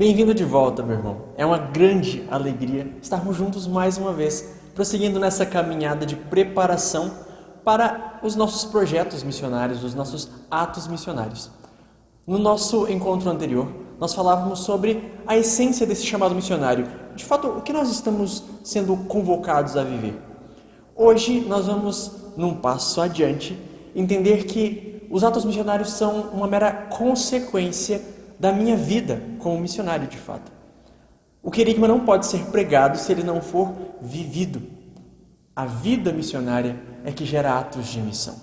Bem-vindo de volta, meu irmão. É uma grande alegria estarmos juntos mais uma vez, prosseguindo nessa caminhada de preparação para os nossos projetos missionários, os nossos atos missionários. No nosso encontro anterior, nós falávamos sobre a essência desse chamado missionário, de fato, o que nós estamos sendo convocados a viver. Hoje nós vamos, num passo adiante, entender que os atos missionários são uma mera consequência da minha vida como missionário, de fato. O querigma não pode ser pregado se ele não for vivido. A vida missionária é que gera atos de missão.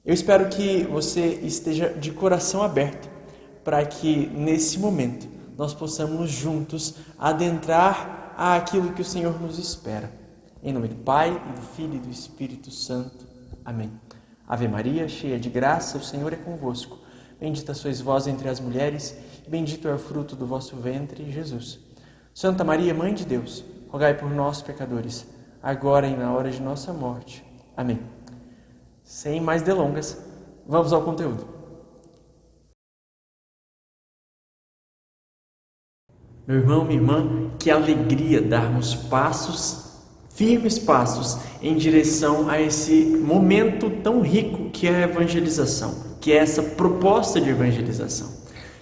Eu espero que você esteja de coração aberto para que, nesse momento, nós possamos juntos adentrar àquilo que o Senhor nos espera. Em nome do Pai, e do Filho e do Espírito Santo. Amém. Ave Maria, cheia de graça, o Senhor é convosco. Bendita sois vós entre as mulheres, e bendito é o fruto do vosso ventre, Jesus. Santa Maria, Mãe de Deus, rogai por nós, pecadores, agora e na hora de nossa morte. Amém. Sem mais delongas, vamos ao conteúdo. Meu irmão, minha irmã, que alegria darmos firmes passos em direção a esse momento tão rico que é a evangelização, que é essa proposta de evangelização.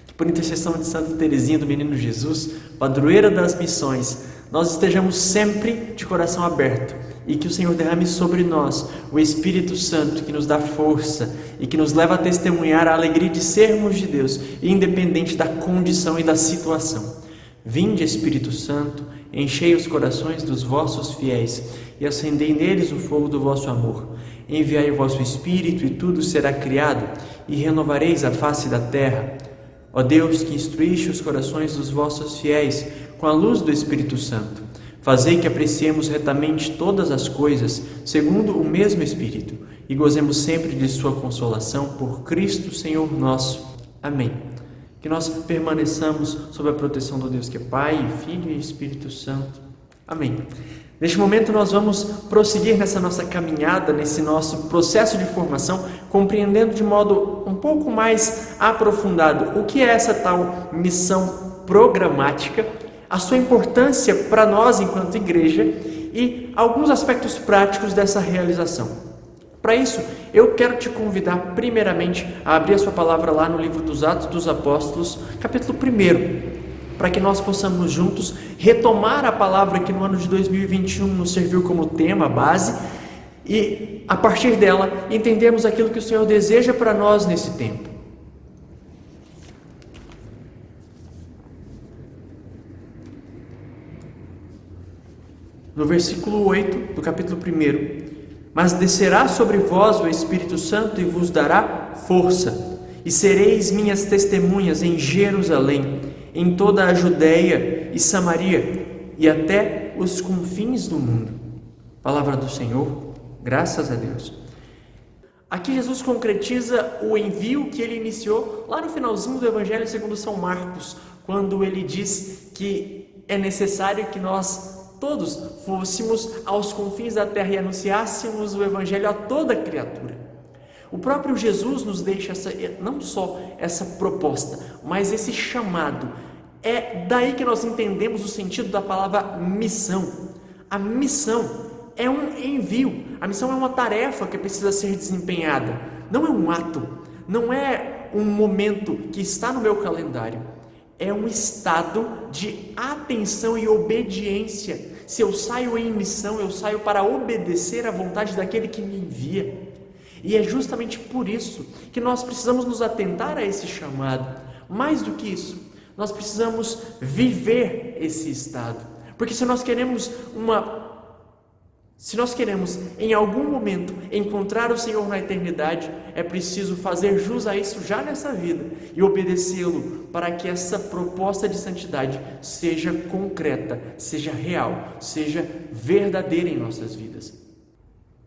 Que por intercessão de Santa Teresinha do Menino Jesus, padroeira das missões, nós estejamos sempre de coração aberto e que o Senhor derrame sobre nós o Espírito Santo que nos dá força e que nos leva a testemunhar a alegria de sermos de Deus, independente da condição e da situação. Vinde, Espírito Santo, enchei os corações dos vossos fiéis e acendei neles o fogo do vosso amor. Enviai o vosso Espírito e tudo será criado e renovareis a face da terra. Ó Deus, que instruíste os corações dos vossos fiéis com a luz do Espírito Santo, fazei que apreciemos retamente todas as coisas segundo o mesmo Espírito e gozemos sempre de sua consolação por Cristo Senhor nosso. Amém. Que nós permaneçamos sob a proteção do Deus que é Pai, Filho e Espírito Santo. Amém. Neste momento nós vamos prosseguir nessa nossa caminhada, nesse nosso processo de formação, compreendendo de modo um pouco mais aprofundado o que é essa tal missão programática, a sua importância para nós enquanto igreja e alguns aspectos práticos dessa realização. Para isso, eu quero te convidar primeiramente a abrir a sua palavra lá no livro dos Atos dos Apóstolos, capítulo 1, para que nós possamos juntos retomar a palavra que no ano de 2021 nos serviu como tema, base, e a partir dela entendermos aquilo que o Senhor deseja para nós nesse tempo. No versículo 8 do capítulo 1, mas descerá sobre vós o Espírito Santo e vos dará força, e sereis minhas testemunhas em Jerusalém, em toda a Judeia e Samaria, e até os confins do mundo. Palavra do Senhor, graças a Deus. Aqui Jesus concretiza o envio que ele iniciou lá no finalzinho do Evangelho segundo São Marcos, quando ele diz que é necessário que nós todos fôssemos aos confins da terra e anunciássemos o Evangelho a toda criatura. O próprio Jesus nos deixa não só essa proposta, mas esse chamado. É daí que nós entendemos o sentido da palavra missão. A missão é um envio, a missão é uma tarefa que precisa ser desempenhada, não é um ato, não é um momento que está no meu calendário, é um estado de atenção e obediência. Se eu saio em missão, eu saio para obedecer à vontade daquele que me envia. E é justamente por isso que nós precisamos nos atentar a esse chamado. Mais do que isso, nós precisamos viver esse estado. Porque se nós queremos em algum momento encontrar o Senhor na eternidade, é preciso fazer jus a isso já nessa vida e obedecê-lo para que essa proposta de santidade seja concreta, seja real, seja verdadeira em nossas vidas.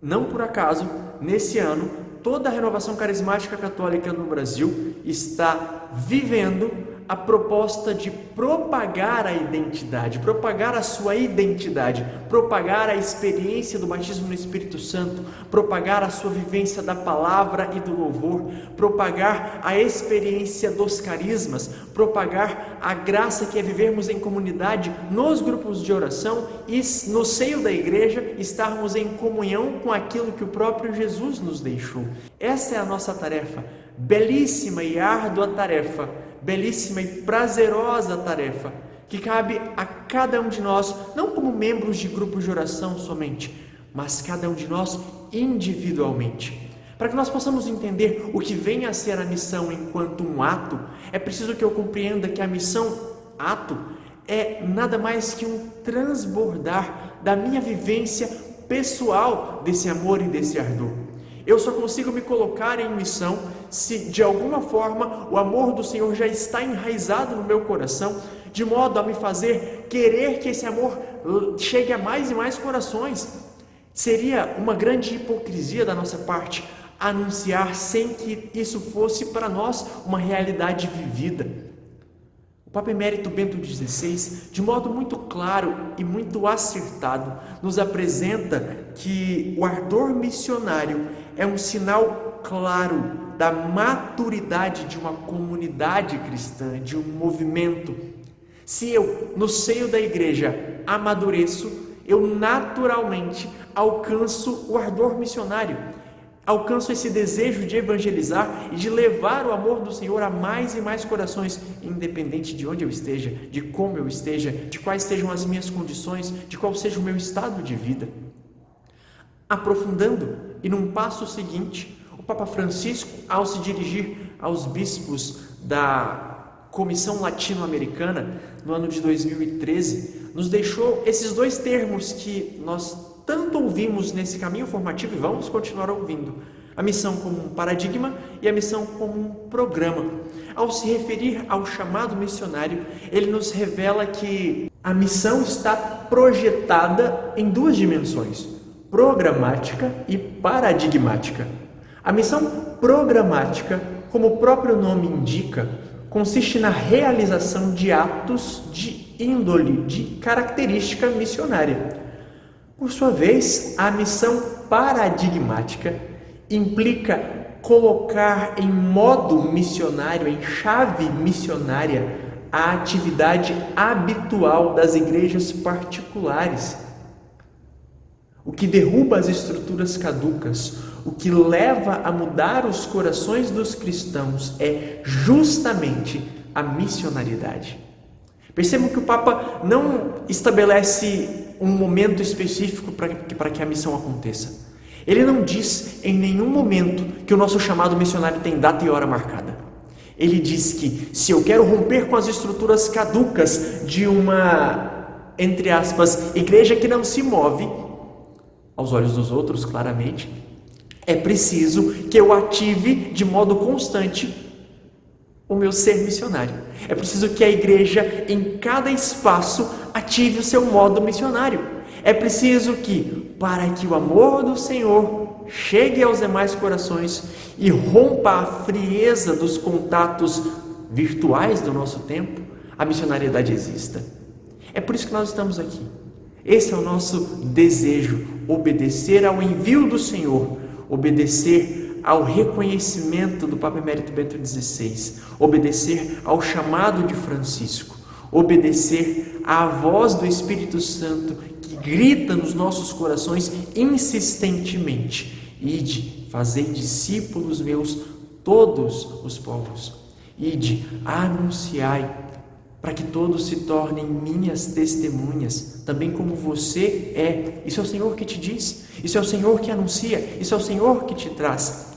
Não por acaso, nesse ano, toda a renovação carismática católica no Brasil está vivendo a proposta de propagar a identidade, propagar a sua identidade, propagar a experiência do batismo no Espírito Santo, propagar a sua vivência da palavra e do louvor, propagar a experiência dos carismas, propagar a graça que é vivermos em comunidade nos grupos de oração e no seio da igreja estarmos em comunhão com aquilo que o próprio Jesus nos deixou. Essa é a nossa tarefa, belíssima e árdua tarefa, belíssima e prazerosa tarefa, que cabe a cada um de nós, não como membros de grupos de oração somente, mas cada um de nós individualmente. Para que nós possamos entender o que vem a ser a missão enquanto um ato, é preciso que eu compreenda que a missão, ato, é nada mais que um transbordar da minha vivência pessoal desse amor e desse ardor. Eu só consigo me colocar em missão se, de alguma forma, o amor do Senhor já está enraizado no meu coração, de modo a me fazer querer que esse amor chegue a mais e mais corações. Seria uma grande hipocrisia da nossa parte anunciar sem que isso fosse para nós uma realidade vivida. O Papa Emérito Bento XVI, de modo muito claro e muito acertado, nos apresenta que o ardor missionário é um sinal claro da maturidade de uma comunidade cristã, de um movimento. Se eu, no seio da igreja, amadureço, eu naturalmente alcanço o ardor missionário, alcanço esse desejo de evangelizar e de levar o amor do Senhor a mais e mais corações, independente de onde eu esteja, de como eu esteja, de quais sejam as minhas condições, de qual seja o meu estado de vida. Aprofundando, e num passo seguinte, o Papa Francisco, ao se dirigir aos bispos da Comissão Latino-Americana, no ano de 2013, nos deixou esses dois termos que nós tanto ouvimos nesse caminho formativo e vamos continuar ouvindo: a missão como um paradigma e a missão como um programa. Ao se referir ao chamado missionário, ele nos revela que a missão está projetada em duas dimensões: programática e paradigmática. A missão programática, como o próprio nome indica, consiste na realização de atos de índole, de característica missionária. Por sua vez, a missão paradigmática implica colocar em modo missionário, em chave missionária, a atividade habitual das igrejas particulares. O que derruba as estruturas caducas, o que leva a mudar os corações dos cristãos é justamente a missionariedade. Percebam que o Papa não estabelece um momento específico para que a missão aconteça. Ele não diz em nenhum momento que o nosso chamado missionário tem data e hora marcada. Ele diz que se eu quero romper com as estruturas caducas de uma, entre aspas, igreja que não se move, aos olhos dos outros, claramente, é preciso que eu ative de modo constante o meu ser missionário. É preciso que a igreja, em cada espaço, ative o seu modo missionário. É preciso que, para que o amor do Senhor chegue aos demais corações e rompa a frieza dos contatos virtuais do nosso tempo, a missionariedade exista. É por isso que nós estamos aqui. Esse é o nosso desejo: obedecer ao envio do Senhor, obedecer ao reconhecimento do Papa Emérito Bento XVI, obedecer ao chamado de Francisco, obedecer à voz do Espírito Santo que grita nos nossos corações insistentemente: ide, fazei discípulos meus todos os povos, ide, anunciai, para que todos se tornem minhas testemunhas, também como você é. Isso é o Senhor que te diz, isso é o Senhor que anuncia, isso é o Senhor que te traz.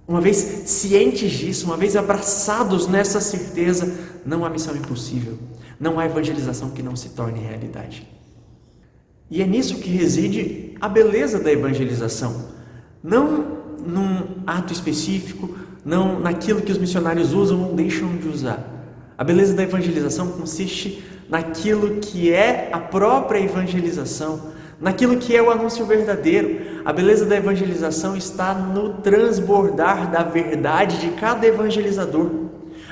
Uma vez cientes disso, uma vez abraçados nessa certeza, não há missão impossível, não há evangelização que não se torne realidade. E é nisso que reside a beleza da evangelização, não num ato específico, não naquilo que os missionários usam ou deixam de usar. A beleza da evangelização consiste naquilo que é a própria evangelização, naquilo que é o anúncio verdadeiro. A beleza da evangelização está no transbordar da verdade de cada evangelizador.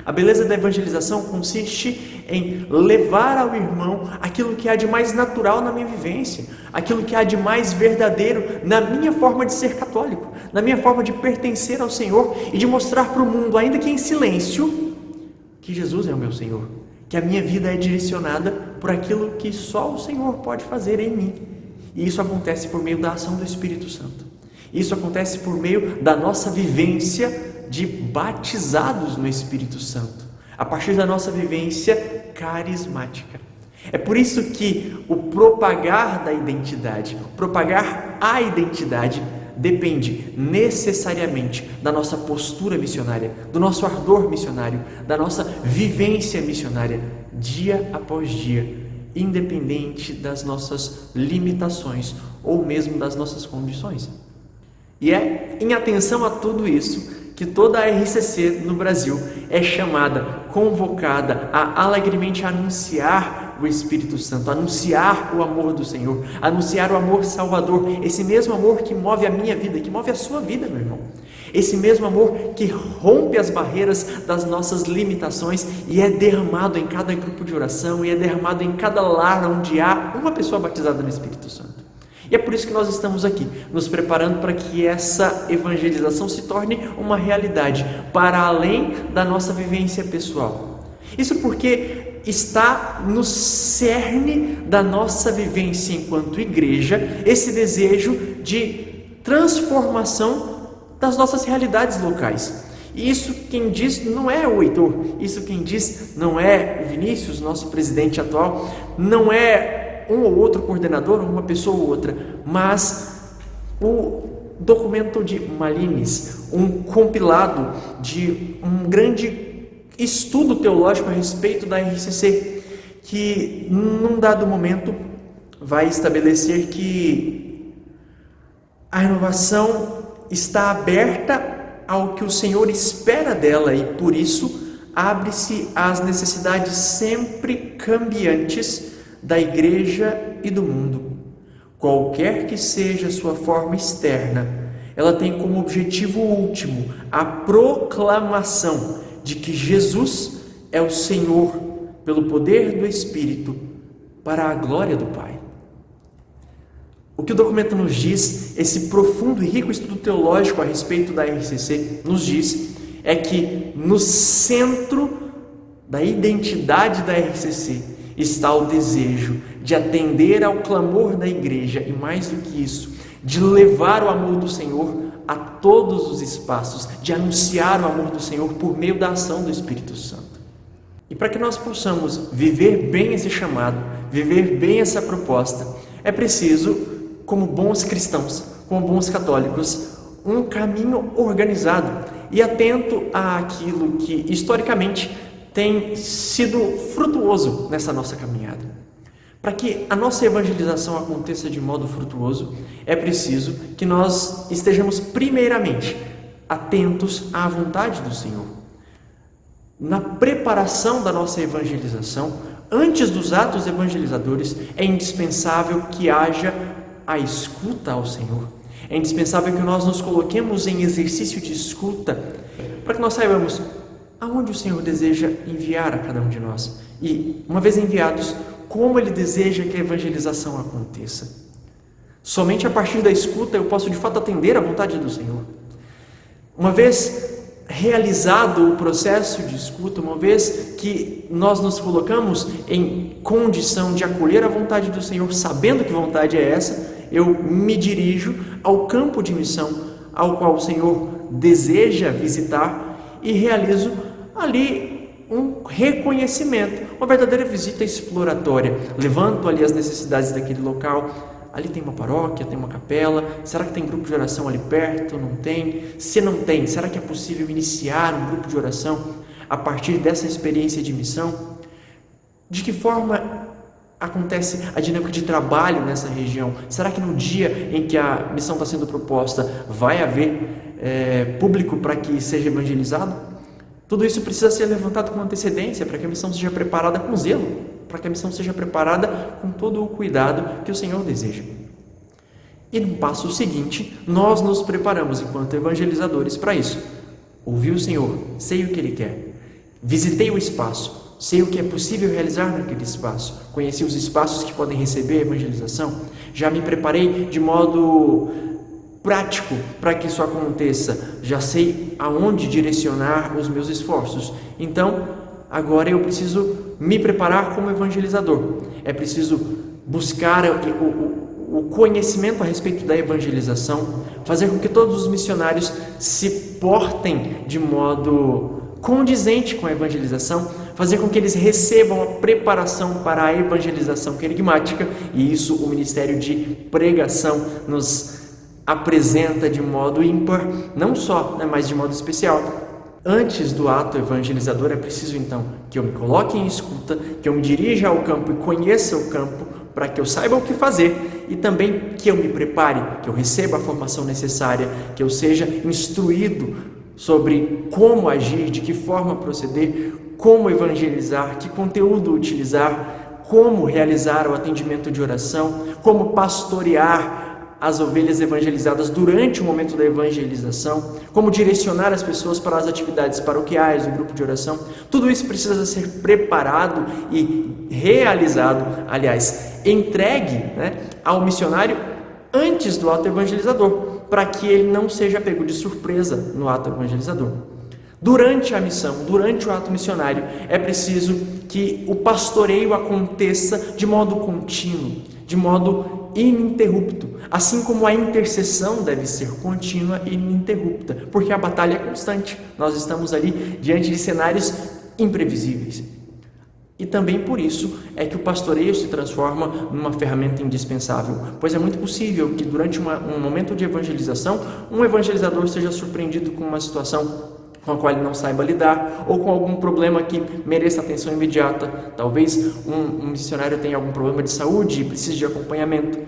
A beleza da evangelização consiste em levar ao irmão aquilo que há de mais natural na minha vivência, aquilo que há de mais verdadeiro na minha forma de ser católico, na minha forma de pertencer ao Senhor e de mostrar para o mundo, ainda que em silêncio, que Jesus é o meu Senhor, que a minha vida é direcionada por aquilo que só o Senhor pode fazer em mim. E isso acontece por meio da ação do Espírito Santo. Isso acontece por meio da nossa vivência de batizados no Espírito Santo, a partir da nossa vivência carismática. É por isso que o propagar da identidade, propagar a identidade, depende necessariamente da nossa postura missionária, do nosso ardor missionário, da nossa vivência missionária, dia após dia, independente das nossas limitações ou mesmo das nossas condições. E é em atenção a tudo isso que toda a RCC no Brasil é chamada, convocada a alegremente anunciar o Espírito Santo, anunciar o amor do Senhor, anunciar o amor salvador, esse mesmo amor que move a minha vida, que move a sua vida, meu irmão. Esse mesmo amor que rompe as barreiras das nossas limitações e é derramado em cada grupo de oração, e é derramado em cada lar onde há uma pessoa batizada no Espírito Santo. E é por isso que nós estamos aqui, nos preparando para que essa evangelização se torne uma realidade, para além da nossa vivência pessoal. Isso porque está no cerne da nossa vivência enquanto igreja, esse desejo de transformação das nossas realidades locais. E isso quem diz não é o Heitor, isso quem diz não é o Vinícius, nosso presidente atual, não é um ou outro coordenador, uma pessoa ou outra, mas o documento de Malines, um compilado de um grande estudo teológico a respeito da RCC, que num dado momento vai estabelecer que a renovação está aberta ao que o Senhor espera dela e por isso abre-se às necessidades sempre cambiantes da igreja e do mundo. Qualquer que seja sua forma externa, ela tem como objetivo último a proclamação de que Jesus é o Senhor pelo poder do Espírito para a glória do Pai. O que o documento nos diz, esse profundo e rico estudo teológico a respeito da RCC nos diz, é que no centro da identidade da RCC está o desejo de atender ao clamor da igreja e, mais do que isso, de levar o amor do Senhor a todos os espaços, de anunciar o amor do Senhor por meio da ação do Espírito Santo. E para que nós possamos viver bem esse chamado, viver bem essa proposta, é preciso, como bons cristãos, como bons católicos, um caminho organizado e atento àquilo que historicamente tem sido frutuoso nessa nossa caminhada. Para que a nossa evangelização aconteça de modo frutuoso, é preciso que nós estejamos primeiramente atentos à vontade do Senhor. Na preparação da nossa evangelização, antes dos atos evangelizadores, é indispensável que haja a escuta ao Senhor. É indispensável que nós nos coloquemos em exercício de escuta, para que nós saibamos aonde o Senhor deseja enviar a cada um de nós. E, uma vez enviados, como Ele deseja que a evangelização aconteça. Somente a partir da escuta eu posso de fato atender à vontade do Senhor. Uma vez realizado o processo de escuta, uma vez que nós nos colocamos em condição de acolher a vontade do Senhor, sabendo que vontade é essa, eu me dirijo ao campo de missão ao qual o Senhor deseja visitar e realizo ali um reconhecimento, uma verdadeira visita exploratória. Levanto ali as necessidades daquele local. Ali tem uma paróquia, tem uma capela, será que tem grupo de oração ali perto? Não tem? Se não tem, será que é possível iniciar um grupo de oração a partir dessa experiência de missão? De que forma acontece a dinâmica de trabalho nessa região? Será que no dia em que a missão está sendo proposta vai haver público para que seja evangelizado? Tudo isso precisa ser levantado com antecedência para que a missão seja preparada com zelo, para que a missão seja preparada com todo o cuidado que o Senhor deseja. E no passo seguinte, nós nos preparamos enquanto evangelizadores para isso. Ouvir o Senhor, sei o que Ele quer. Visitei o espaço, sei o que é possível realizar naquele espaço, conheci os espaços que podem receber a evangelização, já me preparei de modo prático para que isso aconteça, já sei aonde direcionar os meus esforços. Então, agora eu preciso me preparar como evangelizador, é preciso buscar o conhecimento a respeito da evangelização, fazer com que todos os missionários se portem de modo condizente com a evangelização, fazer com que eles recebam a preparação para a evangelização querigmática, e isso o Ministério de Pregação nos apresenta de modo ímpar, não só, mas de modo especial. Antes do ato evangelizador é preciso então que eu me coloque em escuta, que eu me dirija ao campo e conheça o campo, para que eu saiba o que fazer, e também que eu me prepare, que eu receba a formação necessária, que eu seja instruído sobre como agir, de que forma proceder, como evangelizar, que conteúdo utilizar, como realizar o atendimento de oração, como pastorear as ovelhas evangelizadas durante o momento da evangelização, como direcionar as pessoas para as atividades paroquiais, o grupo de oração. Tudo isso precisa ser preparado e realizado, aliás, entregue, ao missionário antes do ato evangelizador, para que ele não seja pego de surpresa no ato evangelizador. Durante a missão, durante o ato missionário, é preciso que o pastoreio aconteça de modo contínuo, de modo ininterrupto, assim como a intercessão deve ser contínua e ininterrupta, porque a batalha é constante. Nós estamos ali diante de cenários imprevisíveis. E também por isso é que o pastoreio se transforma numa ferramenta indispensável, pois é muito possível que durante um momento de evangelização, um evangelizador seja surpreendido com uma situação com a qual ele não saiba lidar, ou com algum problema que mereça atenção imediata. Talvez um missionário tenha algum problema de saúde e precise de acompanhamento.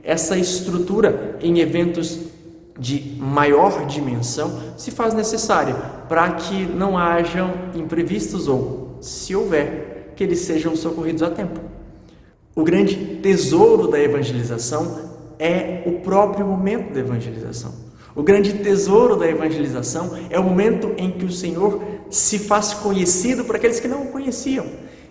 Essa estrutura em eventos de maior dimensão se faz necessária para que não hajam imprevistos, ou, se houver, que eles sejam socorridos a tempo. O grande tesouro da evangelização é o próprio momento da evangelização. O grande tesouro da evangelização é o momento em que o Senhor se faz conhecido para aqueles que não o conheciam.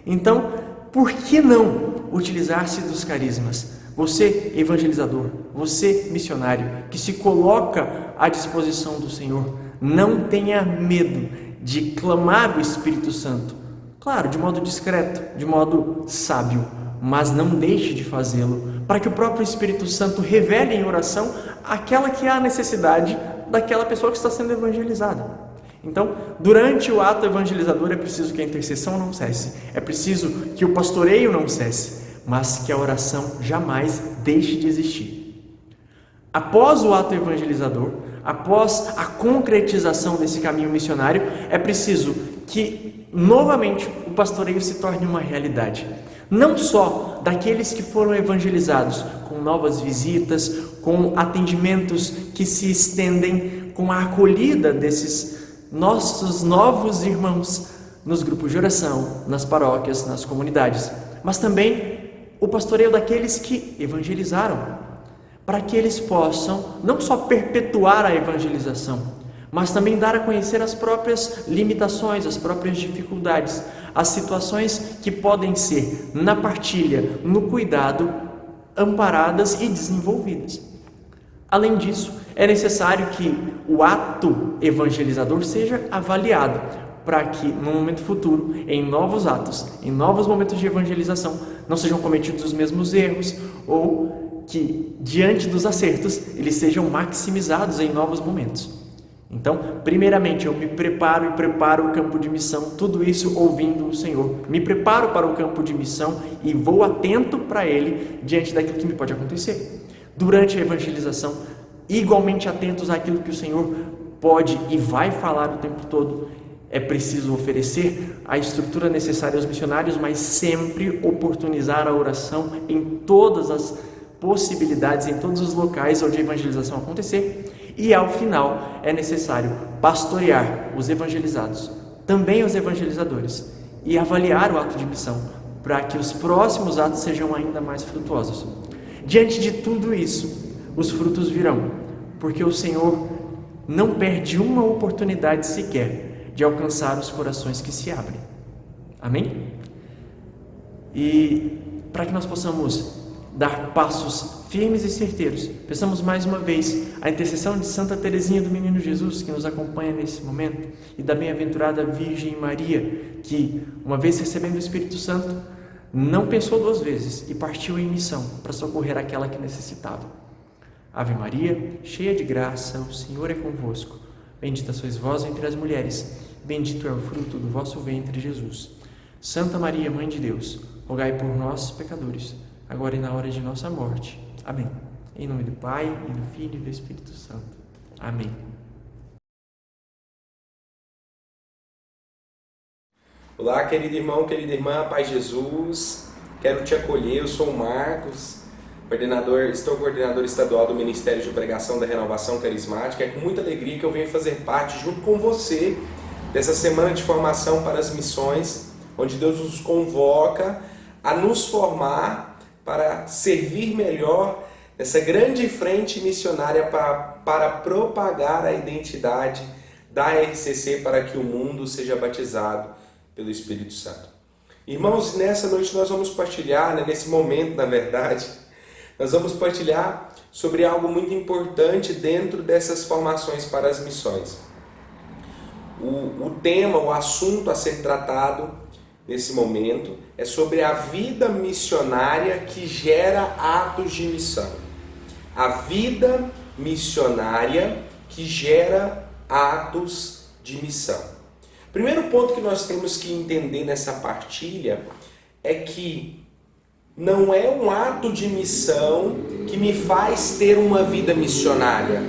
Então, por que não utilizar-se dos carismas? Você, evangelizador, você, missionário, que se coloca à disposição do Senhor, não tenha medo de clamar o Espírito Santo. Claro, de modo discreto, de modo sábio, mas não deixe de fazê-lo, para que o próprio Espírito Santo revele em oração aquela que é a necessidade daquela pessoa que está sendo evangelizada. Então, durante o ato evangelizador é preciso que a intercessão não cesse, é preciso que o pastoreio não cesse, mas que a oração jamais deixe de existir. Após o ato evangelizador, após a concretização desse caminho missionário, é preciso que, novamente, o pastoreio se torne uma realidade. Não só daqueles que foram evangelizados, com novas visitas, com atendimentos que se estendem, com a acolhida desses nossos novos irmãos nos grupos de oração, nas paróquias, nas comunidades, mas também o pastoreio daqueles que evangelizaram, para que eles possam não só perpetuar a evangelização, mas também dar a conhecer as próprias limitações, as próprias dificuldades, as situações que podem ser, na partilha, no cuidado, amparadas e desenvolvidas. Além disso, é necessário que o ato evangelizador seja avaliado, para que no momento futuro, em novos atos, em novos momentos de evangelização, não sejam cometidos os mesmos erros, ou que, diante dos acertos, eles sejam maximizados em novos momentos. Então, primeiramente, eu me preparo e preparo o campo de missão, tudo isso ouvindo o Senhor. Me preparo para o campo de missão e vou atento para ele diante daquilo que me pode acontecer. Durante a evangelização, igualmente atentos àquilo que o Senhor pode e vai falar o tempo todo. É preciso oferecer a estrutura necessária aos missionários, mas sempre oportunizar a oração em todas as possibilidades, em todos os locais onde a evangelização acontecer. E ao final é necessário pastorear os evangelizados, também os evangelizadores, e avaliar o ato de missão, para que os próximos atos sejam ainda mais frutuosos. Diante de tudo isso, os frutos virão, porque o Senhor não perde uma oportunidade sequer de alcançar os corações que se abrem. Amém? E para que nós possamos dar passos firmes e certeiros, peçamos mais uma vez a intercessão de Santa Teresinha do Menino Jesus, que nos acompanha nesse momento, e da bem-aventurada Virgem Maria, que, uma vez recebendo o Espírito Santo, não pensou duas vezes e partiu em missão para socorrer aquela que necessitava. Ave Maria, cheia de graça, o Senhor é convosco. Bendita sois vós entre as mulheres, bendito é o fruto do vosso ventre, Jesus. Santa Maria, Mãe de Deus, rogai por nós, pecadores, agora e na hora de nossa morte. Amém. Em nome do Pai, e do Filho e do Espírito Santo. Amém. Olá, querido irmão, querida irmã, Paz Jesus. Quero te acolher, eu sou o Marcos, estou coordenador estadual do Ministério de Pregação da Renovação Carismática. É com muita alegria que eu venho fazer parte, junto com você, dessa semana de formação para as missões, onde Deus nos convoca a nos formar para servir melhor nessa grande frente missionária para propagar a identidade da RCC para que o mundo seja batizado pelo Espírito Santo. Irmãos, nessa noite nós vamos partilhar, nesse momento, na verdade, nós vamos partilhar sobre algo muito importante dentro dessas formações para as missões. O tema, o assunto a ser tratado nesse momento é sobre a vida missionária que gera atos de missão. A vida missionária que gera atos de missão. Primeiro ponto que nós temos que entender nessa partilha é que não é um ato de missão que me faz ter uma vida missionária.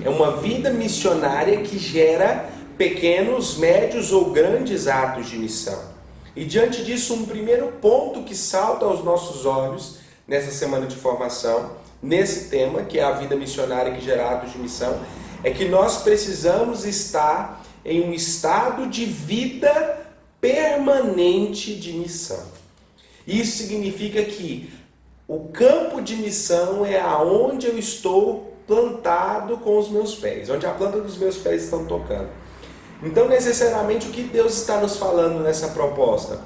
É uma vida missionária que gera pequenos, médios ou grandes atos de missão. E diante disso, um primeiro ponto que salta aos nossos olhos nessa semana de formação, nesse tema, que é a vida missionária que gera atos de missão, é que nós precisamos estar em um estado de vida permanente de missão. Isso significa que o campo de missão é aonde eu estou plantado com os meus pés, onde a planta dos meus pés estão tocando. Então, necessariamente, o que Deus está nos falando nessa proposta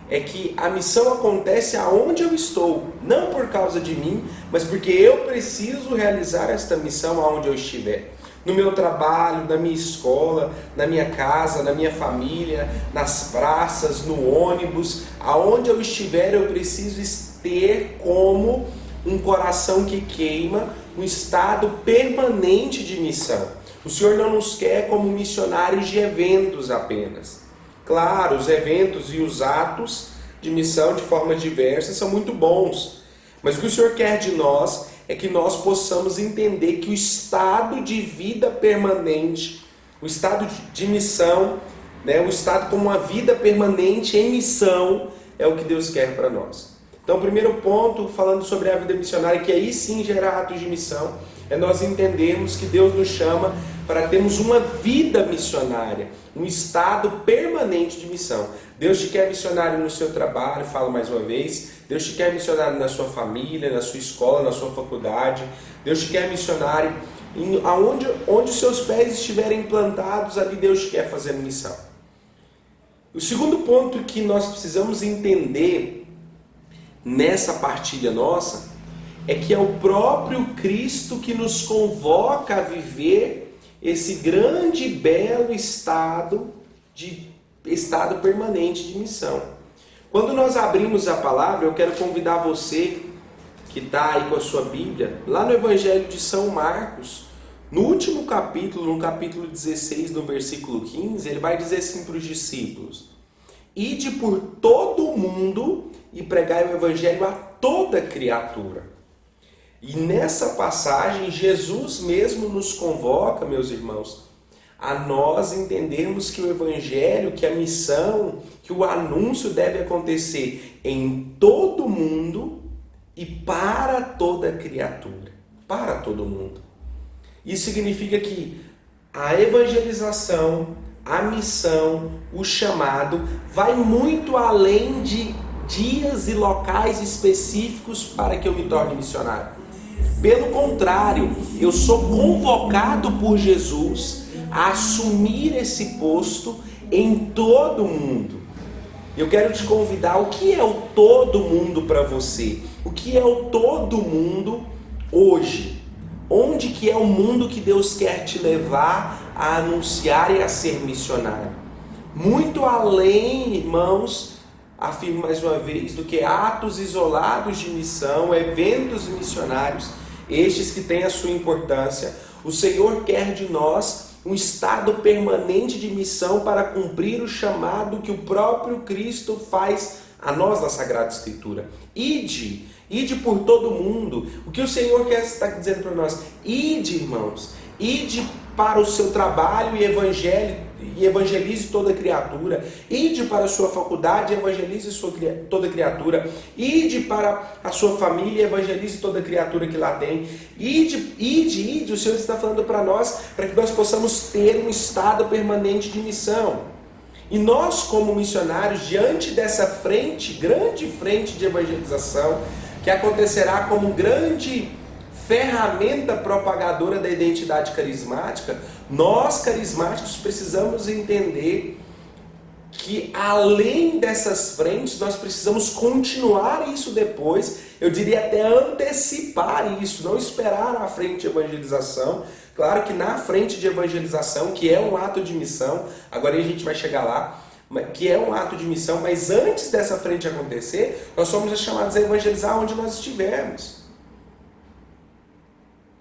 é que a missão acontece aonde eu estou, não por causa de mim, mas porque eu preciso realizar esta missão aonde eu estiver. No meu trabalho, na minha escola, na minha casa, na minha família, nas praças, no ônibus, aonde eu estiver, eu preciso ter como um coração que queima, um estado permanente de missão. O Senhor não nos quer como missionários de eventos apenas. Claro, os eventos e os atos de missão de forma diversa são muito bons. Mas o que o Senhor quer de nós é que nós possamos entender que o estado de vida permanente, o estado de missão, o estado como uma vida permanente em missão, é o que Deus quer para nós. Então, o primeiro ponto, falando sobre a vida missionária, que aí sim gera atos de missão, é nós entendermos que Deus nos chama para termos uma vida missionária, um estado permanente de missão. Deus te quer missionário no seu trabalho, falo mais uma vez. Deus te quer missionário na sua família, na sua escola, na sua faculdade. Deus te quer missionário onde os seus pés estiverem plantados, ali Deus te quer fazer missão. O segundo ponto que nós precisamos entender nessa partilha nossa é que é o próprio Cristo que nos convoca a viver esse grande e belo estado permanente de missão. Quando nós abrimos a palavra, eu quero convidar você que está aí com a sua Bíblia, lá no Evangelho de São Marcos, no último capítulo, no capítulo 16, no versículo 15, ele vai dizer assim para os discípulos: ide por todo o mundo e pregai o Evangelho a toda criatura. E nessa passagem, Jesus mesmo nos convoca, meus irmãos, a nós entendermos que o Evangelho, que a missão, que o anúncio deve acontecer em todo o mundo e para toda criatura, para todo mundo. Isso significa que a evangelização, a missão, o chamado, vai muito além de dias e locais específicos para que eu me torne missionário. Pelo contrário, eu sou convocado por Jesus a assumir esse posto em todo mundo. Eu quero te convidar, o que é o todo mundo para você? O que é o todo mundo hoje? Onde que é o mundo que Deus quer te levar a anunciar e a ser missionário? Muito além, irmãos, afirmo mais uma vez, do que atos isolados de missão, eventos missionários, estes que têm a sua importância. O Senhor quer de nós um estado permanente de missão para cumprir o chamado que o próprio Cristo faz a nós na Sagrada Escritura. Ide por todo mundo. O que o Senhor quer estar dizendo para nós? Ide, irmãos, ide para o seu trabalho e evangelize toda criatura. Ide para a sua faculdade e evangelize toda criatura. Ide para a sua família e evangelize toda criatura que lá tem. Ide. O Senhor está falando para nós, para que nós possamos ter um estado permanente de missão. E nós, como missionários, diante dessa grande frente de evangelização, que acontecerá como grande ferramenta propagadora da identidade carismática, nós carismáticos precisamos entender que além dessas frentes nós precisamos continuar isso depois, eu diria até antecipar isso, não esperar a frente de evangelização. Claro que na frente de evangelização, que é um ato de missão, agora a gente vai chegar lá, que é um ato de missão, mas antes dessa frente acontecer, nós somos chamados a evangelizar onde nós estivermos.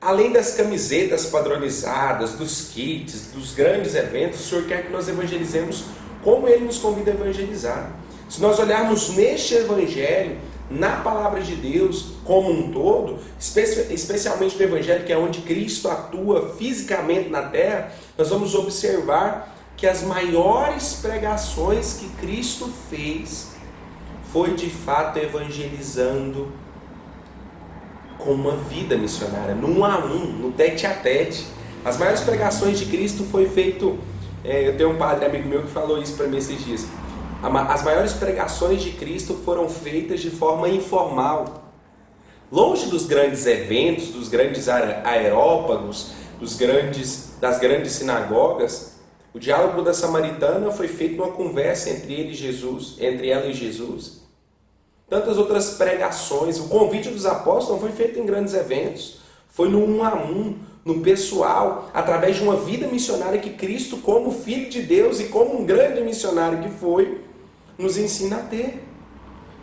Além das camisetas padronizadas, dos kits, dos grandes eventos, o Senhor quer que nós evangelizemos como Ele nos convida a evangelizar. Se nós olharmos neste Evangelho, na Palavra de Deus como um todo, especialmente no Evangelho, que é onde Cristo atua fisicamente na terra, nós vamos observar que as maiores pregações que Cristo fez foi de fato evangelizando com uma vida missionária, no 1 a 1, no tete a tete. As maiores pregações de Cristo foi feito, eu tenho um padre amigo meu que falou isso para mim esses dias, as maiores pregações de Cristo foram feitas de forma informal, longe dos grandes eventos, dos grandes aerópagos, das grandes sinagogas. O diálogo da Samaritana foi feito numa conversa entre ela e Jesus. Tantas outras pregações, o convite dos apóstolos não foi feito em grandes eventos, foi no 1 a 1, no pessoal, através de uma vida missionária que Cristo, como Filho de Deus e como um grande missionário que foi, nos ensina a ter.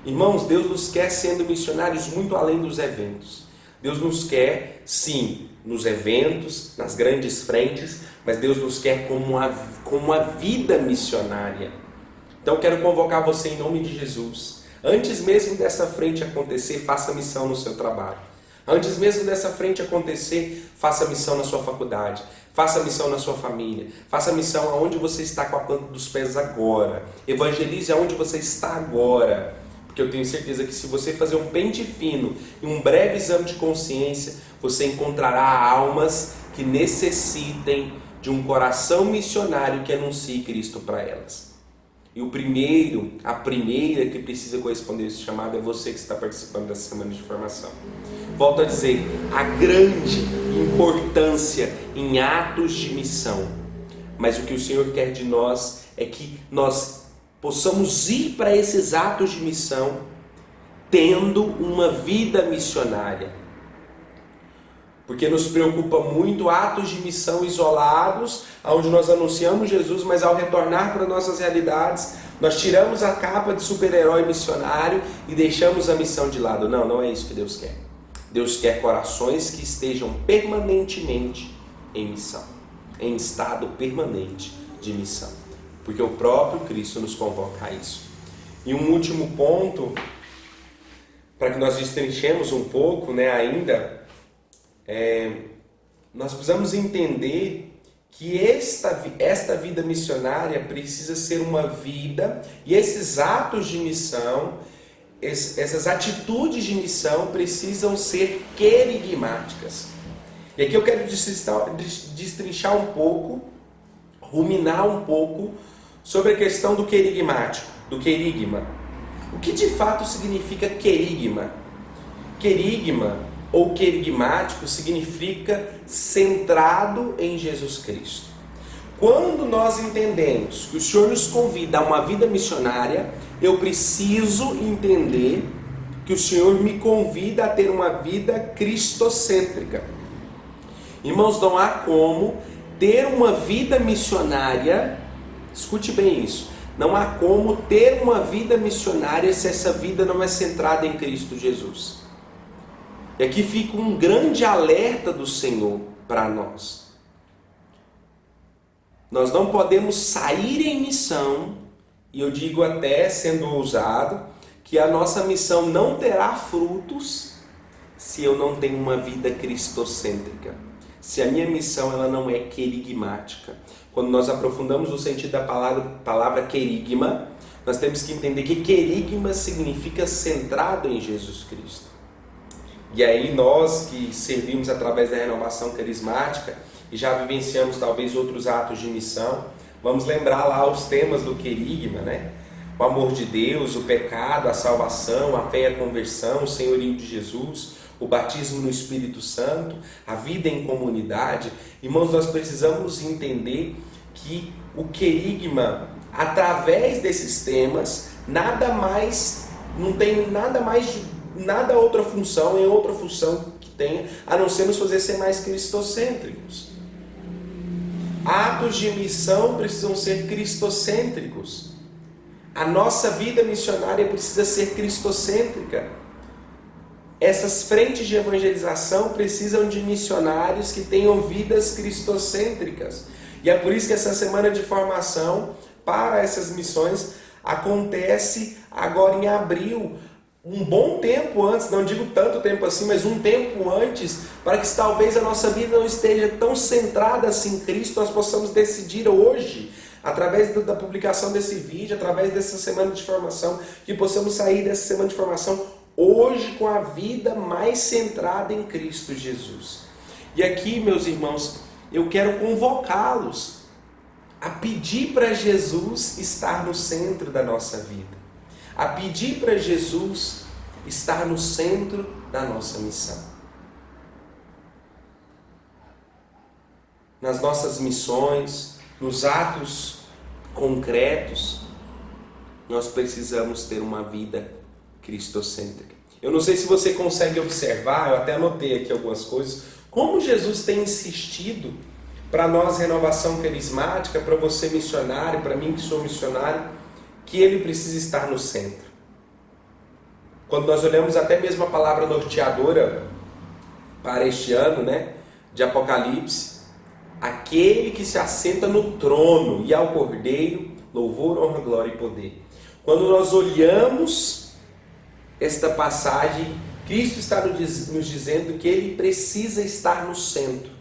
Irmãos, Deus nos quer sendo missionários muito além dos eventos. Deus nos quer, sim, nos eventos, nas grandes frentes, mas Deus nos quer como uma vida missionária. Então quero convocar você em nome de Jesus. Antes mesmo dessa frente acontecer, faça missão no seu trabalho. Antes mesmo dessa frente acontecer, faça missão na sua faculdade. Faça missão na sua família. Faça missão aonde você está com a planta dos pés agora. Evangelize aonde você está agora. Porque eu tenho certeza que se você fazer um pente fino e um breve exame de consciência, você encontrará almas que necessitem de um coração missionário que anuncie Cristo para elas. E a primeira que precisa corresponder a esse chamado é você que está participando dessa semana de formação. Volto a dizer, a grande importância em atos de missão. Mas o que o Senhor quer de nós é que nós possamos ir para esses atos de missão tendo uma vida missionária. Porque nos preocupa muito atos de missão isolados, onde nós anunciamos Jesus, mas ao retornar para nossas realidades, nós tiramos a capa de super-herói missionário e deixamos a missão de lado. Não, não é isso que Deus quer. Deus quer corações que estejam permanentemente em missão, em estado permanente de missão. Porque o próprio Cristo nos convoca a isso. E um último ponto, para que nós destrinchemos um pouco, ainda, nós precisamos entender que esta vida missionária precisa ser uma vida, e esses atos de missão, essas atitudes de missão precisam ser querigmáticas. E aqui eu quero destrinchar um pouco, ruminar um pouco sobre a questão do querigmático, do querigma. O que de fato significa querigma? Querigma ou querigmático significa centrado em Jesus Cristo. quando nós entendemos que o Senhor nos convida a uma vida missionária, eu preciso entender que o Senhor me convida a ter uma vida cristocêntrica. Irmãos, não há como ter uma vida missionária, escute bem isso, não há como ter uma vida missionária se essa vida não é centrada em Cristo Jesus. E aqui fica um grande alerta do Senhor para nós. Nós não podemos sair em missão, e eu digo até, sendo ousado, que a nossa missão não terá frutos se eu não tenho uma vida cristocêntrica. Se a minha missão ela não é querigmática. Quando nós aprofundamos o sentido da palavra querigma, nós temos que entender que querigma significa centrado em Jesus Cristo. E aí nós que servimos através da renovação carismática e já vivenciamos talvez outros atos de missão, vamos lembrar lá os temas do querigma, né? O amor de Deus, o pecado, a salvação, a fé e a conversão, o senhorio de Jesus, o batismo no Espírito Santo, a vida em comunidade. Irmãos, nós precisamos entender que o querigma, através desses temas, não tem nada outra função, em outra função que tenha, a não ser nos fazer ser mais cristocêntricos. Atos de missão precisam ser cristocêntricos. A nossa vida missionária precisa ser cristocêntrica. Essas frentes de evangelização precisam de missionários que tenham vidas cristocêntricas. E é por isso que essa semana de formação para essas missões acontece agora em abril. Um bom tempo antes, não digo tanto tempo assim, mas um tempo antes, para que talvez a nossa vida não esteja tão centrada assim em Cristo, nós possamos decidir hoje, através da publicação desse vídeo, através dessa semana de formação, que possamos sair dessa semana de formação hoje com a vida mais centrada em Cristo Jesus. E aqui, meus irmãos, eu quero convocá-los a pedir para Jesus estar no centro da nossa vida, a pedir para Jesus estar no centro da nossa missão. Nas nossas missões, nos atos concretos, nós precisamos ter uma vida cristocêntrica. Eu não sei se você consegue observar, eu até anotei aqui algumas coisas, como Jesus tem insistido para nós, renovação carismática, para você missionário, para mim que sou missionário, que ele precisa estar no centro. Quando nós olhamos até mesmo a palavra norteadora para este ano, né, de Apocalipse, aquele que se assenta no trono e ao Cordeiro, louvor, honra, glória e poder. Quando nós olhamos esta passagem, Cristo está nos dizendo que ele precisa estar no centro,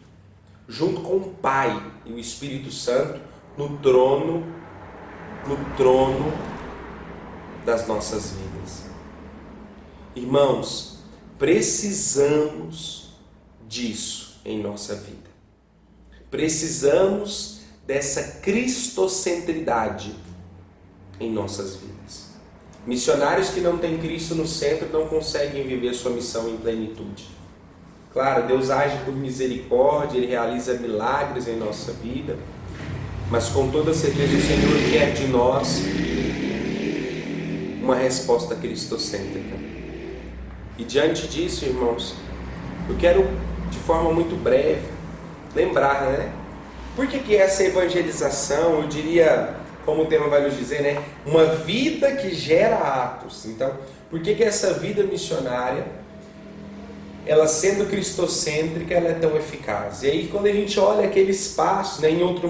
junto com o Pai e o Espírito Santo, no trono das nossas vidas. Irmãos, precisamos disso em nossa vida. Precisamos dessa cristocentridade em nossas vidas. Missionários que não têm Cristo no centro não conseguem viver sua missão em plenitude. Claro, Deus age por misericórdia, Ele realiza milagres em nossa vida, mas com toda certeza o Senhor quer de nós uma resposta cristocêntrica. E diante disso, irmãos, eu quero de forma muito breve lembrar, né? Por que essa evangelização, eu diria, como o tema vai nos dizer, né? Uma vida que gera atos. Então, por que essa vida missionária, ela sendo cristocêntrica, ela é tão eficaz? E aí, quando a gente olha aquele espaço, né, em outro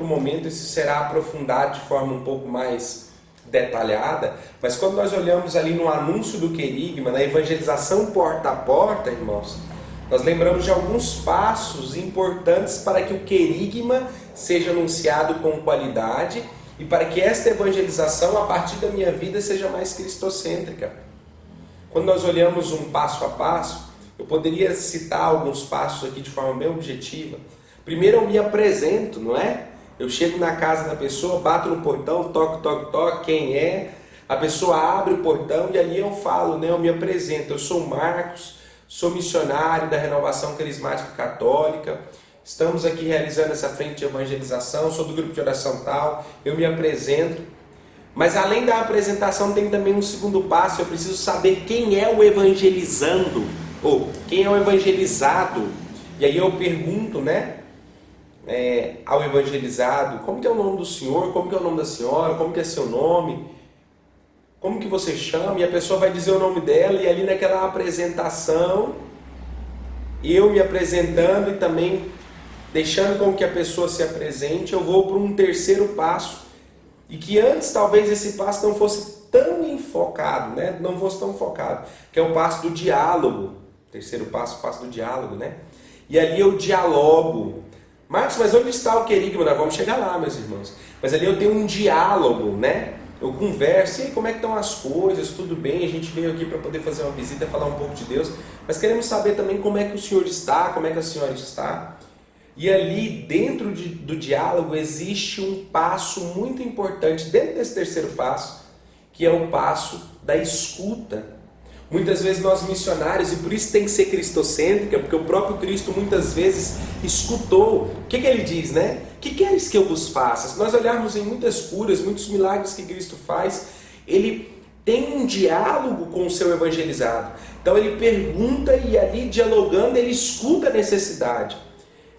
momento, isso será aprofundado de forma um pouco mais detalhada, mas quando nós olhamos ali no anúncio do querigma, na evangelização porta a porta, irmãos, nós lembramos de alguns passos importantes para que o querigma seja anunciado com qualidade e para que esta evangelização, a partir da minha vida, seja mais cristocêntrica. Quando nós olhamos um passo a passo, eu poderia citar alguns passos aqui de forma bem objetiva. Primeiro eu me apresento, não é? Eu chego na casa da pessoa, bato no portão, toco, quem é? A pessoa abre o portão e ali eu falo, né? Eu me apresento, eu sou o Marcos, sou missionário da Renovação Carismática Católica, estamos aqui realizando essa frente de evangelização, sou do grupo de oração tal, eu me apresento. Mas além da apresentação tem também um segundo passo, eu preciso saber quem é o evangelizando, ou quem é o evangelizado. E aí eu pergunto, né, ao evangelizado, como que é o nome do senhor, como que é o nome da senhora, como que é seu nome, como que você chama, e a pessoa vai dizer o nome dela, e ali naquela apresentação, eu me apresentando e também deixando com que a pessoa se apresente, eu vou para um terceiro passo, e que antes talvez esse passo não fosse tão enfocado, né? Não fosse tão focado, que é o passo do diálogo. Terceiro passo, o passo do diálogo, né? E ali eu dialogo. Marcos, mas onde está o querigma? Nós vamos chegar lá, meus irmãos. Mas ali eu tenho um diálogo, né? Eu converso, e aí, como é que estão as coisas? Tudo bem? A gente veio aqui para poder fazer uma visita, falar um pouco de Deus, mas queremos saber também como é que o senhor está, como é que a senhora está. E ali dentro do diálogo existe um passo muito importante, dentro desse terceiro passo, que é o passo da escuta. Muitas vezes nós missionários, e por isso tem que ser cristocêntrica, porque o próprio Cristo muitas vezes escutou. O que ele diz, né? Que queres que eu vos faça? Se nós olharmos em muitas curas, muitos milagres que Cristo faz, ele tem um diálogo com o seu evangelizado. Então ele pergunta e ali dialogando ele escuta a necessidade.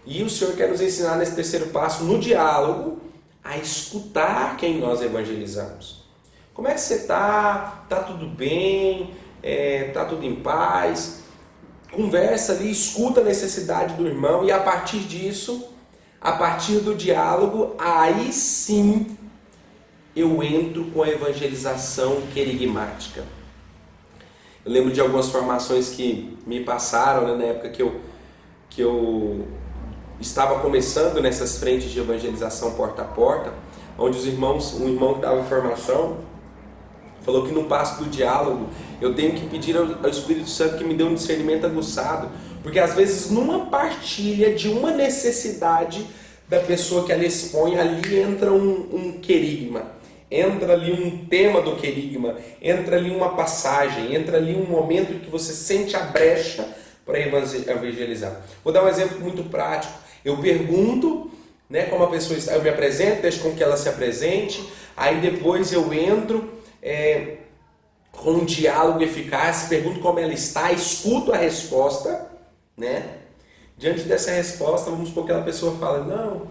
E o Senhor quer nos ensinar nesse terceiro passo, no diálogo, a escutar quem nós evangelizamos. Como é que você está? Está tudo bem? Está tudo em paz? Conversa ali, escuta a necessidade do irmão e a partir disso, a partir do diálogo, aí sim eu entro com a evangelização querigmática. Eu lembro de algumas formações que me passaram, né, na época que eu estava começando nessas frentes de evangelização porta a porta, onde um irmão que dava formação, falou que no passo do diálogo eu tenho que pedir ao Espírito Santo que me dê um discernimento aguçado, porque às vezes numa partilha de uma necessidade da pessoa que ela expõe, ali entra um querigma, entra ali um tema do querigma, entra ali uma passagem, entra ali um momento que você sente a brecha para evangelizar. Vou dar um exemplo muito prático. Eu pergunto, né, como a pessoa está, eu me apresento, deixo com que ela se apresente, aí depois eu entro com um diálogo eficaz, pergunto como ela está, escuto a resposta, né? Diante dessa resposta, vamos supor que aquela pessoa fala, não,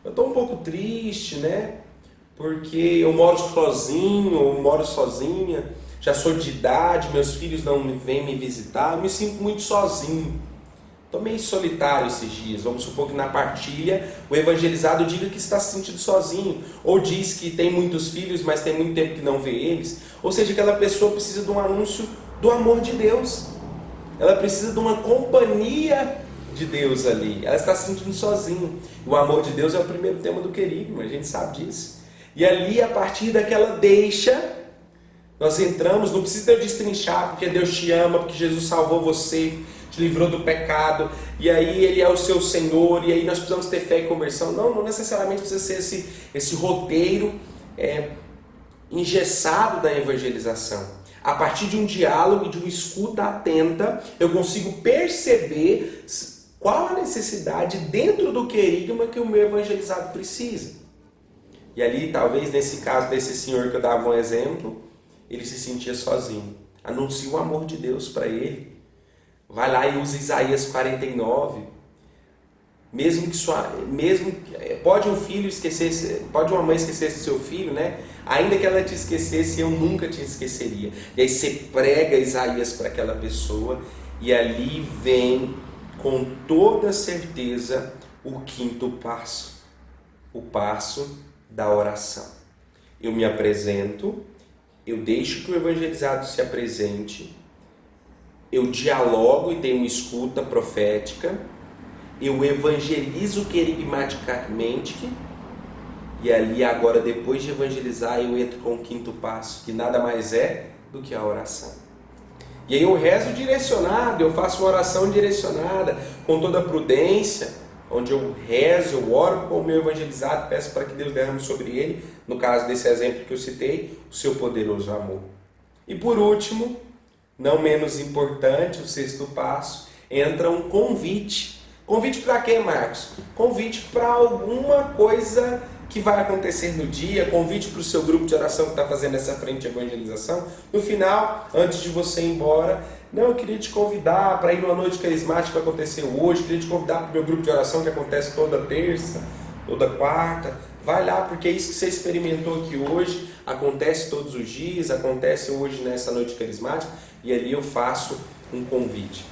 eu estou um pouco triste, né? Porque eu moro sozinho, ou moro sozinha, já sou de idade, meus filhos não vêm me visitar, eu me sinto muito sozinho. Estou meio solitário esses dias. Vamos supor que na partilha o evangelizado diga que está se sentindo sozinho, ou diz que tem muitos filhos, mas tem muito tempo que não vê eles. Ou seja, aquela pessoa precisa de um anúncio do amor de Deus. Ela precisa de uma companhia de Deus ali. Ela está se sentindo sozinha. O amor de Deus é o primeiro tema do querigma, a gente sabe disso. E ali, a partir daquela deixa, nós entramos, não precisa eu destrinchar, porque Deus te ama, porque Jesus salvou você, te livrou do pecado, e aí Ele é o seu Senhor, e aí nós precisamos ter fé e conversão. Não necessariamente precisa ser esse roteiro engessado da evangelização. A partir de um diálogo e de uma escuta atenta, eu consigo perceber qual a necessidade dentro do querigma que o meu evangelizado precisa. E ali, talvez nesse caso desse senhor que eu dava um exemplo, ele se sentia sozinho. Anuncia o amor de Deus para ele. Vai lá e usa Isaías 49. Pode um filho esquecer, pode uma mãe esquecer do seu filho, né? Ainda que ela te esquecesse, eu nunca te esqueceria. E aí você prega Isaías para aquela pessoa e ali vem com toda certeza o quinto passo. O passo da oração. Eu me apresento, eu deixo que o evangelizado se apresente, eu dialogo e tenho uma escuta profética, eu evangelizo querigmaticamente, e ali agora, depois de evangelizar, eu entro com o quinto passo, que nada mais é do que a oração. E aí eu rezo direcionado, eu faço uma oração direcionada, com toda a prudência, onde eu rezo, eu oro com o meu evangelizado, peço para que Deus derrame sobre ele, no caso desse exemplo que eu citei, o seu poderoso amor. E por último, não menos importante, o sexto passo, entra um convite. Convite para quê, Marcos? Convite para alguma coisa que vai acontecer no dia, convite para o seu grupo de oração que está fazendo essa frente de evangelização. No final, antes de você ir embora, não, eu queria te convidar para ir numa noite carismática que aconteceu hoje, queria te convidar para o meu grupo de oração que acontece toda terça, toda quarta. Vai lá, porque é isso que você experimentou aqui hoje, acontece todos os dias, acontece hoje nessa noite carismática, e ali eu faço um convite.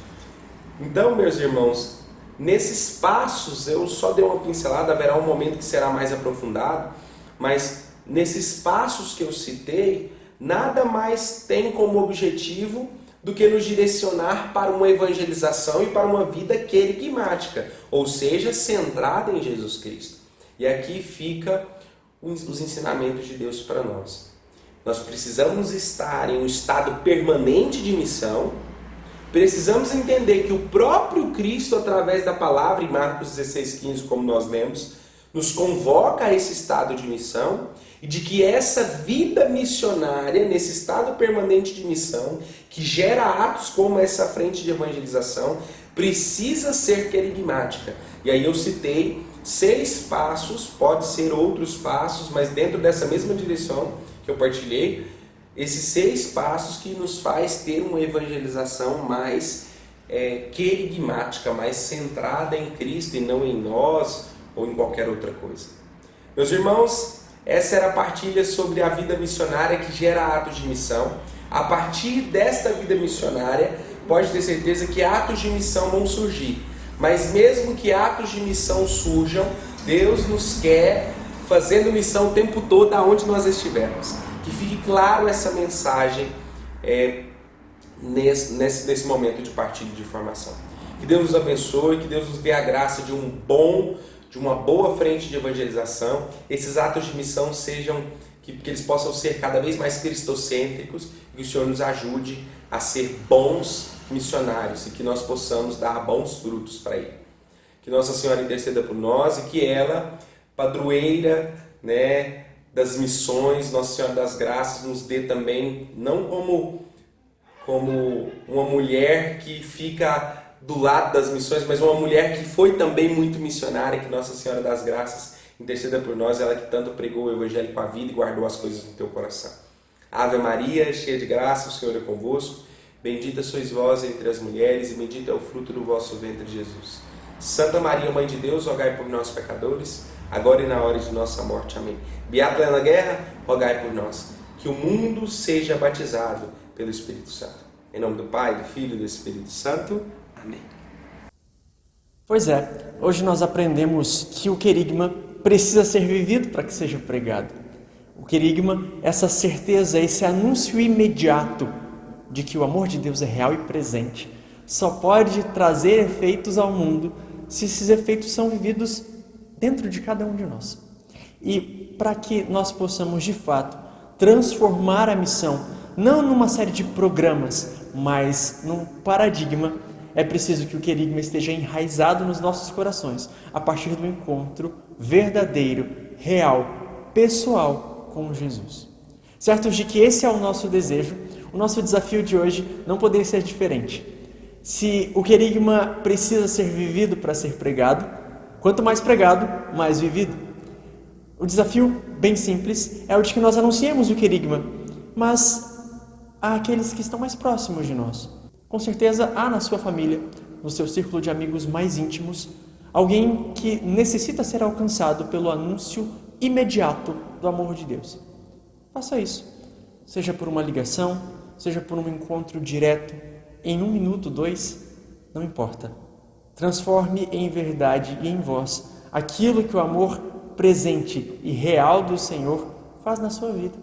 Então, meus irmãos, nesses passos eu só dei uma pincelada, haverá um momento que será mais aprofundado, mas nesses passos que eu citei, nada mais tem como objetivo do que nos direcionar para uma evangelização e para uma vida querigmática, ou seja, centrada em Jesus Cristo. E aqui fica os ensinamentos de Deus para nós. Nós precisamos estar em um estado permanente de missão. Precisamos entender que o próprio Cristo, através da palavra, em Marcos 16,15, como nós lemos, nos convoca a esse estado de missão e de que essa vida missionária, nesse estado permanente de missão, que gera atos como essa frente de evangelização, precisa ser querigmática. E aí eu citei 6 passos, pode ser outros passos, mas dentro dessa mesma direção que eu partilhei, esses 6 passos que nos faz ter uma evangelização mais querigmática, mais centrada em Cristo e não em nós ou em qualquer outra coisa. Meus irmãos, essa era a partilha sobre a vida missionária que gera atos de missão. A partir desta vida missionária, pode ter certeza que atos de missão vão surgir. Mas mesmo que atos de missão surjam, Deus nos quer fazendo missão o tempo todo aonde nós estivermos. Que fique claro essa mensagem nesse momento de partilha de informação. Que Deus nos abençoe, que Deus nos dê a graça de uma boa frente de evangelização. Esses atos de missão sejam, que eles possam ser cada vez mais cristocêntricos e que o Senhor nos ajude a ser bons missionários e que nós possamos dar bons frutos para Ele. Que Nossa Senhora interceda por nós e que ela, padroeira, das missões, Nossa Senhora das Graças, nos dê também, não como uma mulher que fica do lado das missões, mas uma mulher que foi também muito missionária, que Nossa Senhora das Graças interceda por nós, ela que tanto pregou o Evangelho com a vida e guardou as coisas no teu coração. Ave Maria, cheia de graça, o Senhor é convosco. Bendita sois vós entre as mulheres e bendito é o fruto do vosso ventre, Jesus. Santa Maria, Mãe de Deus, rogai por nós, pecadores, agora e na hora de nossa morte. Amém. Beata Helena Guerra, rogai por nós. Que o mundo seja batizado pelo Espírito Santo. Em nome do Pai, do Filho e do Espírito Santo. Amém. Pois é, hoje nós aprendemos que o querigma precisa ser vivido para que seja pregado. O querigma, essa certeza, esse anúncio imediato de que o amor de Deus é real e presente, só pode trazer efeitos ao mundo se esses efeitos são vividos dentro de cada um de nós. E para que nós possamos, de fato, transformar a missão, não numa série de programas, mas num paradigma, é preciso que o querigma esteja enraizado nos nossos corações, a partir do encontro verdadeiro, real, pessoal com Jesus. Certos de que esse é o nosso desejo, o nosso desafio de hoje não poderia ser diferente. Se o querigma precisa ser vivido para ser pregado, quanto mais pregado, mais vivido. O desafio, bem simples, é o de que nós anunciemos o querigma, mas àqueles que estão mais próximos de nós. Com certeza há na sua família, no seu círculo de amigos mais íntimos, alguém que necessita ser alcançado pelo anúncio imediato do amor de Deus. Faça isso, seja por uma ligação, seja por um encontro direto, em 1 minuto, 2, não importa. Transforme em verdade e em voz aquilo que o amor presente e real do Senhor faz na sua vida.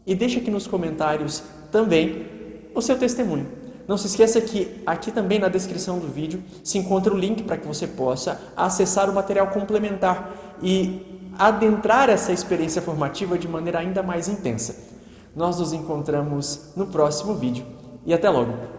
E deixe aqui nos comentários também o seu testemunho. Não se esqueça que aqui também na descrição do vídeo se encontra o link para que você possa acessar o material complementar e adentrar essa experiência formativa de maneira ainda mais intensa. Nós nos encontramos no próximo vídeo e até logo!